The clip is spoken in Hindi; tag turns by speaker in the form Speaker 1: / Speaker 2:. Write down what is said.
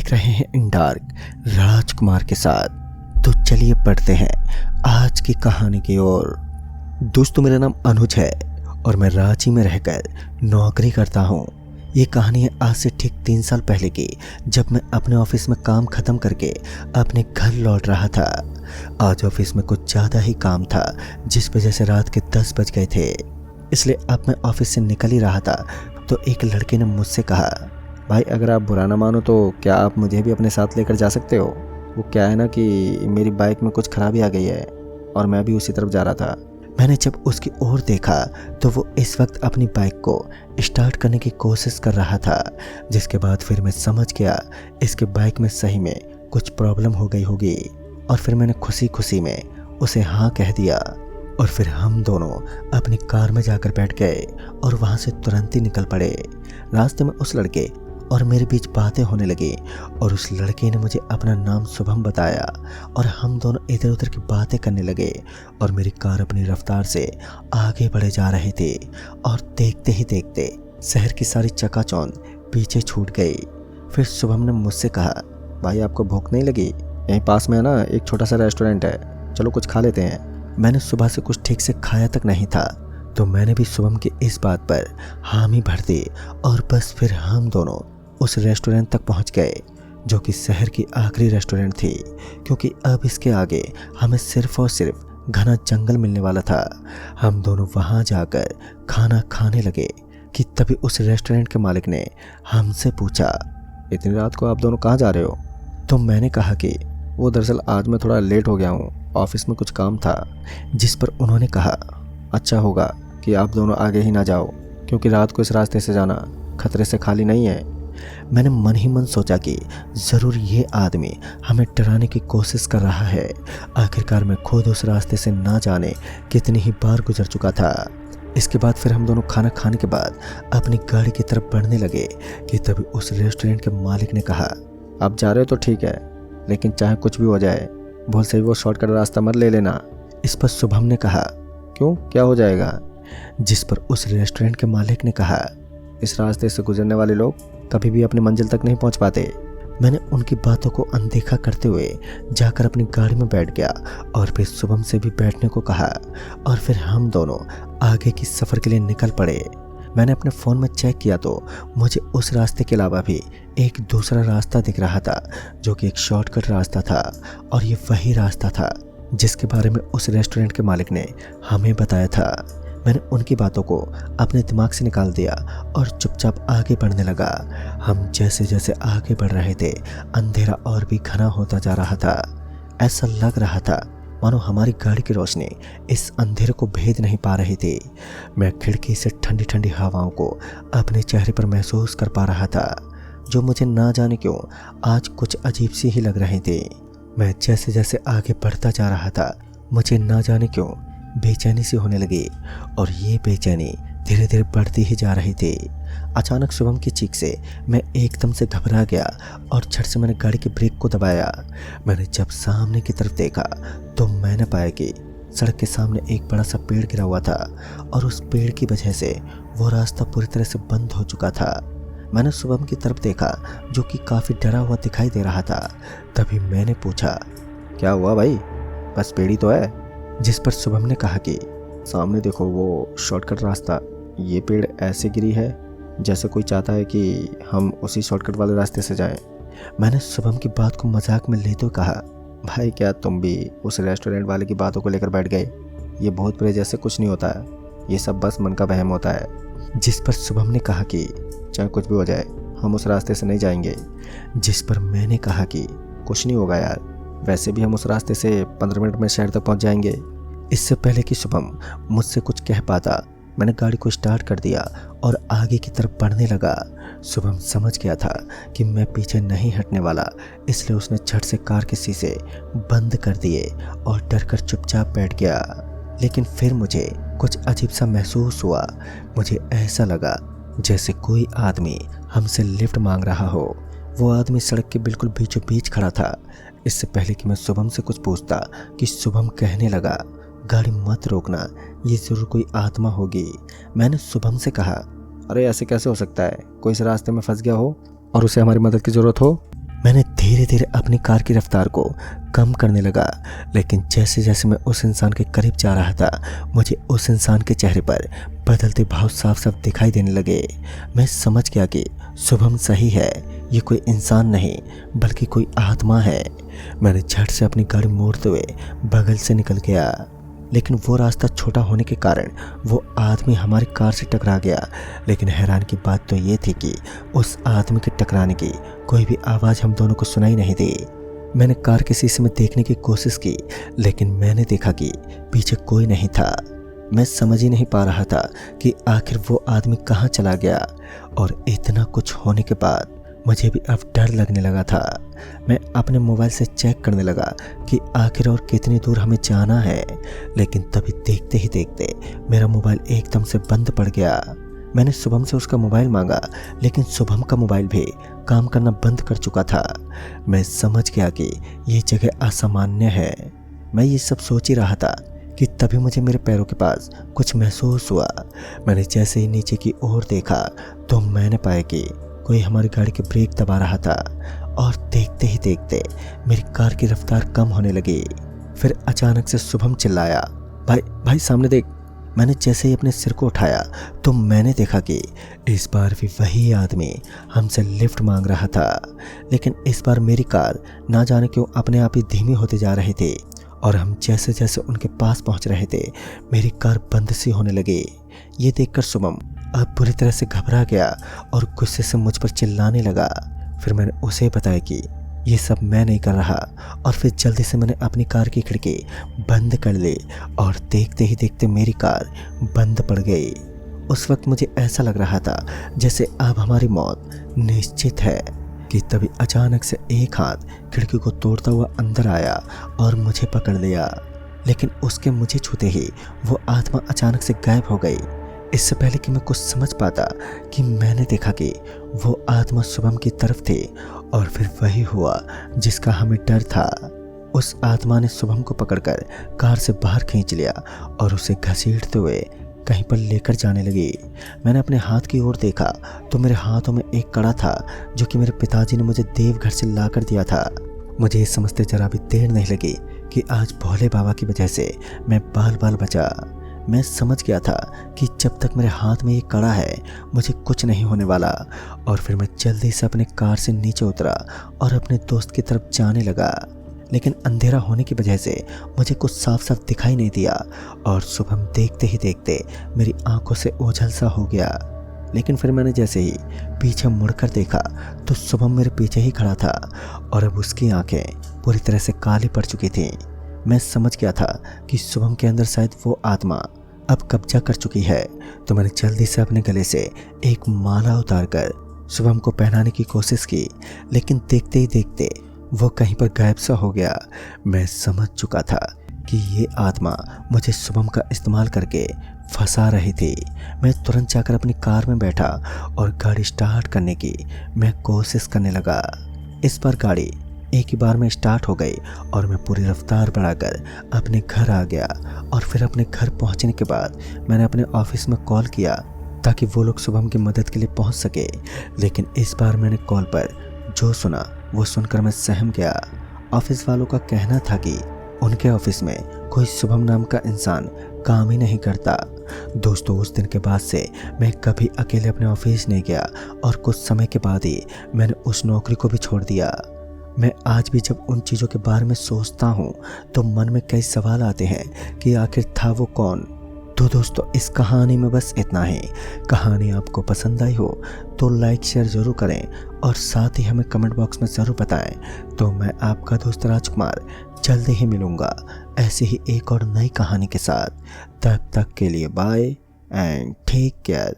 Speaker 1: देख रहे हैं इन डार्क राजकुमार के साथ। तो चलिए पढ़ते हैं आज की कहानी की ओर। दोस्तों, मेरा नाम अनुज है और मैं रांची में रहकर नौकरी करता हूँ। ये कहानी है आज से ठीक 3 साल पहले की, जब मैं अपने ऑफिस में काम ख़त्म करके अपने घर लौट रहा था। आज ऑफिस में कुछ ज़्यादा ही काम था, जिस वजह से रात के 10 बज गए थे। इसलिए अब मैं ऑफिस से निकल ही रहा था तो एक लड़के ने मुझसे कहा, भाई अगर आप बुरा ना मानो तो क्या आप मुझे भी अपने साथ लेकर जा सकते हो? वो क्या है ना कि मेरी बाइक में कुछ खराबी आ गई है और मैं भी उसी तरफ जा रहा था। मैंने जब उसकी ओर देखा तो वो इस वक्त अपनी बाइक को स्टार्ट करने की कोशिश कर रहा था, जिसके बाद फिर मैं समझ गया इसके बाइक में सही में कुछ प्रॉब्लम हो गई होगी। और फिर मैंने खुशी खुशी में उसे हाँ कह दिया और फिर हम दोनों अपनी कार में जाकर बैठ गए और वहाँ से तुरंत ही निकल पड़े। रास्ते में उस लड़के और मेरे बीच बातें होने लगी और उस लड़के ने मुझे अपना नाम शुभम बताया और हम दोनों इधर उधर की बातें करने लगे और मेरी कार अपनी रफ्तार से आगे बढ़े जा रहे थे। और देखते ही देखते शहर की सारी चकाचौंध पीछे छूट गई। फिर शुभम ने मुझसे कहा, भाई आपको भूख नहीं लगी? यहीं पास में है ना एक छोटा सा रेस्टोरेंट है, चलो कुछ खा लेते हैं। मैंने सुबह से कुछ ठीक से खाया तक नहीं था, तो मैंने भी शुभम की इस बात पर हामी भर दी और बस फिर हम दोनों उस रेस्टोरेंट तक पहुंच गए, जो कि शहर की आखिरी रेस्टोरेंट थी, क्योंकि अब इसके आगे हमें सिर्फ और सिर्फ घना जंगल मिलने वाला था। हम दोनों वहां जाकर खाना खाने लगे कि तभी उस रेस्टोरेंट के मालिक ने हमसे पूछा, इतनी रात को आप दोनों कहाँ जा रहे हो? तो मैंने कहा कि वो दरअसल आज मैं थोड़ा लेट हो गया हूँ, ऑफिस में कुछ काम था। जिस पर उन्होंने कहा, अच्छा होगा कि आप दोनों आगे ही ना जाओ, क्योंकि रात को इस रास्ते से जाना खतरे से खाली नहीं है। मैंने मन ही मन सोचा कि ज़रूर ये आदमी हमें डराने की कोशिश कर रहा है। आखिरकार मैं खुद उस रास्ते से ना जाने कितनी ही बार गुजर चुका था। इसके बाद फिर हम दोनों खाना खाने के बाद अपनी गाड़ी की तरफ बढ़ने लगे कि तभी उस रेस्टोरेंट के मालिक ने कहा, आप जा रहे हो तो ठीक है, लेकिन चाहे कुछ भी हो जाए भूल से भी वो शॉर्टकट रास्ता मत ले लेना। इस पर शुभम ने कहा, क्यों, क्या हो जाएगा? जिस पर उस रेस्टोरेंट के मालिक ने कहा, इस रास्ते से गुजरने वाले लोग कभी भी अपनी मंजिल तक नहीं पहुंच पाते। मैंने उनकी बातों को अनदेखा करते हुए जाकर अपनी गाड़ी में बैठ गया और फिर शुभम से भी बैठने को कहा और फिर हम दोनों आगे की सफ़र के लिए निकल पड़े। मैंने अपने फ़ोन में चेक किया तो मुझे उस रास्ते के अलावा भी एक दूसरा रास्ता दिख रहा था, जो कि एक शॉर्टकट रास्ता था और ये वही रास्ता था जिसके बारे में उस रेस्टोरेंट के मालिक ने हमें बताया था। मैंने उनकी बातों को अपने दिमाग से निकाल दिया और चुपचाप आगे बढ़ने लगा। हम जैसे जैसे आगे बढ़ रहे थे, अंधेरा और भी घना होता जा रहा था। ऐसा लग रहा था मानो हमारी गाड़ी की रोशनी इस अंधेरे को भेद नहीं पा रही थी। मैं खिड़की से ठंडी ठंडी हवाओं को अपने चेहरे पर महसूस कर पा रहा था, जो मुझे ना जाने क्यों आज कुछ अजीब सी ही लग रही थी। मैं जैसे जैसे आगे बढ़ता जा रहा था, मुझे ना जाने क्यों बेचैनी सी होने लगी और ये बेचैनी धीरे धीरे बढ़ती ही जा रही थी। अचानक शुभम की चीख से मैं एकदम से घबरा गया और झट से मैंने गाड़ी की ब्रेक को दबाया। मैंने जब सामने की तरफ देखा तो मैंने पाया कि सड़क के सामने एक बड़ा सा पेड़ गिरा हुआ था और उस पेड़ की वजह से वो रास्ता पूरी तरह से बंद हो चुका था। मैंने शुभम की तरफ देखा, जो कि काफ़ी डरा हुआ दिखाई दे रहा था। तभी मैंने पूछा, क्या हुआ भाई, बस पेड़ ही तो है? जिस पर शुभम ने कहा कि सामने देखो वो शॉर्टकट रास्ता, ये पेड़ ऐसे गिरी है जैसे कोई चाहता है कि हम उसी शॉर्टकट वाले रास्ते से जाएं। मैंने शुभम की बात को मजाक में लेते हुए कहा, भाई क्या तुम भी उस रेस्टोरेंट वाले की बातों को लेकर बैठ गए? ये भूत प्रेत जैसे कुछ नहीं होता है, ये सब बस मन का वहम होता है। जिस पर शुभम ने कहा कि चाहे कुछ भी हो जाए हम उस रास्ते से नहीं जाएंगे। जिस पर मैंने कहा कि कुछ नहीं होगा यार, वैसे भी हम उस रास्ते से 15 मिनट में शहर तक पहुंच जाएंगे। इससे पहले कि शुभम मुझसे कुछ कह पाता, मैंने गाड़ी को स्टार्ट कर दिया और आगे की तरफ बढ़ने लगा। शुभम समझ गया था कि मैं पीछे नहीं हटने वाला, इसलिए उसने झट से कार के शीशे बंद कर दिए और डरकर चुपचाप बैठ गया। लेकिन फिर मुझे कुछ अजीब सा महसूस हुआ। मुझे ऐसा लगा जैसे कोई आदमी हमसे लिफ्ट मांग रहा हो। वो आदमी सड़क के बिल्कुल बीचों बीच खड़ा था। इससे पहले कि मैं शुभम से कुछ पूछता कि शुभम कहने लगा, गाड़ी मत रोकना, ये ज़रूर कोई आत्मा होगी। मैंने शुभम से कहा, अरे ऐसे कैसे हो सकता है, कोई इस रास्ते में फंस गया हो और उसे हमारी मदद की ज़रूरत हो? मैंने धीरे धीरे अपनी कार की रफ्तार को कम करने लगा, लेकिन जैसे जैसे मैं उस इंसान के करीब जा रहा था, मुझे उस इंसान के चेहरे पर बदलते भाव साफ साफ दिखाई देने लगे। मैं समझ गया कि शुभम सही है, ये कोई इंसान नहीं बल्कि कोई आत्मा है। मैंने झट से अपनी गाड़ी मोड़ते हुए बगल से निकल गया, लेकिन वो रास्ता छोटा होने के कारण वो आदमी हमारी कार से टकरा गया। लेकिन हैरान की बात तो ये थी कि उस आदमी के टकराने की कोई भी आवाज़ हम दोनों को सुनाई नहीं दी। मैंने कार के शीशे में देखने की कोशिश की, लेकिन मैंने देखा कि पीछे कोई नहीं था। मैं समझ ही नहीं पा रहा था कि आखिर वो आदमी कहाँ चला गया। और इतना कुछ होने के बाद मुझे भी अब डर लगने लगा था। मैं अपने मोबाइल से चेक करने लगा कि आखिर और कितनी दूर हमें जाना है, लेकिन तभी देखते ही देखते मेरा मोबाइल एकदम से बंद पड़ गया। मैंने शुभम से उसका मोबाइल मांगा, लेकिन शुभम का मोबाइल भी काम करना बंद कर चुका था। मैं समझ गया कि ये जगह असामान्य है। मैं ये सब सोच ही रहा था कि तभी मुझे मेरे पैरों के पास कुछ महसूस हुआ। मैंने जैसे ही नीचे की ओर देखा तो मैंने पाया कि कोई हमारी गाड़ी के ब्रेक दबा रहा था, और देखते ही देखते मेरी कार की रफ्तार कम होने लगी। फिर अचानक से शुभम चिल्लाया, भाई भाई सामने देख। मैंने जैसे ही अपने सिर को उठाया तो मैंने देखा कि इस बार भी वही आदमी हमसे लिफ्ट मांग रहा था, लेकिन इस बार मेरी कार ना जाने क्यों अपने आप ही धीमी होते जा रहे थे, और हम जैसे जैसे उनके पास पहुंच रहे थे मेरी कार बंद सी होने लगी। ये देखकर शुभम अब बुरी तरह से घबरा गया और गुस्से से मुझ पर चिल्लाने लगा। फिर मैंने उसे बताया कि ये सब मैं नहीं कर रहा, और फिर जल्दी से मैंने अपनी कार की खिड़की बंद कर ली, और देखते ही देखते मेरी कार बंद पड़ गई। उस वक्त मुझे ऐसा लग रहा था जैसे अब हमारी मौत निश्चित है, कि तभी अचानक से एक हाथ खिड़की को तोड़ता हुआ अंदर आया और मुझे पकड़ लिया। लेकिन उसके मुझे छूते ही वो आत्मा अचानक से गायब हो गई। इससे पहले कि मैं कुछ समझ पाता कि मैंने देखा कि वो आत्मा शुभम की तरफ थे, और फिर वही हुआ जिसका हमें डर था। उस आत्मा ने शुभम को पकड़कर कार से बाहर खींच लिया और उसे घसीटते हुए कहीं पर लेकर जाने लगी। मैंने अपने हाथ की ओर देखा तो मेरे हाथों में एक कड़ा था जो कि मेरे पिताजी ने मुझे देवघर से ला कर दिया था। मुझे ये समझते जरा भी देर नहीं लगी कि आज भोले बाबा की वजह से मैं बाल बाल बचा। मैं समझ गया था कि जब तक मेरे हाथ में ये कड़ा है मुझे कुछ नहीं होने वाला। और फिर मैं जल्दी से अपने कार से नीचे उतरा और अपने दोस्त की तरफ जाने लगा, लेकिन अंधेरा होने की वजह से मुझे कुछ साफ साफ दिखाई नहीं दिया, और शुभम देखते ही देखते मेरी आंखों से ओझल सा हो गया। लेकिन फिर मैंने जैसे ही पीछे मुड़कर देखा तो शुभम मेरे पीछे ही खड़ा था, और अब उसकी आंखें पूरी तरह से काली पड़ चुकी थीं। मैं समझ गया था कि शुभम के अंदर शायद वो आत्मा अब कब्जा कर चुकी है। तो मैंने जल्दी से अपने गले से एक माला उतारकर शुभम को पहनाने की कोशिश की, लेकिन देखते ही देखते वो कहीं पर गायब सा हो गया। मैं समझ चुका था कि ये आत्मा मुझे शुभम का इस्तेमाल करके फंसा रही थी। मैं तुरंत जाकर अपनी कार में बैठा और गाड़ी स्टार्ट करने की मैं कोशिश करने लगा। इस बार गाड़ी एक ही बार में स्टार्ट हो गई और मैं पूरी रफ्तार बढ़ाकर अपने घर आ गया। और फिर अपने घर पहुंचने के बाद मैंने अपने ऑफिस में कॉल किया ताकि वो लोग शुभम की मदद के लिए पहुंच सके। लेकिन इस बार मैंने कॉल पर जो सुना वो सुनकर मैं सहम गया। ऑफिस वालों का कहना था कि उनके ऑफिस में कोई शुभम नाम का इंसान काम ही नहीं करता। दोस्तों, उस दिन के बाद से मैं कभी अकेले अपने ऑफिस नहीं गया, और कुछ समय के बाद ही मैंने उस नौकरी को भी छोड़ दिया। मैं आज भी जब उन चीज़ों के बारे में सोचता हूँ तो मन में कई सवाल आते हैं कि आखिर था वो कौन। तो दोस्तों, इस कहानी में बस इतना ही। कहानी आपको पसंद आई हो तो लाइक शेयर ज़रूर करें, और साथ ही हमें कमेंट बॉक्स में ज़रूर बताएं। तो मैं आपका दोस्त राजकुमार जल्दी ही मिलूँगा ऐसे ही एक और नई कहानी के साथ। तब तक के लिए बाय एंड टेक केयर।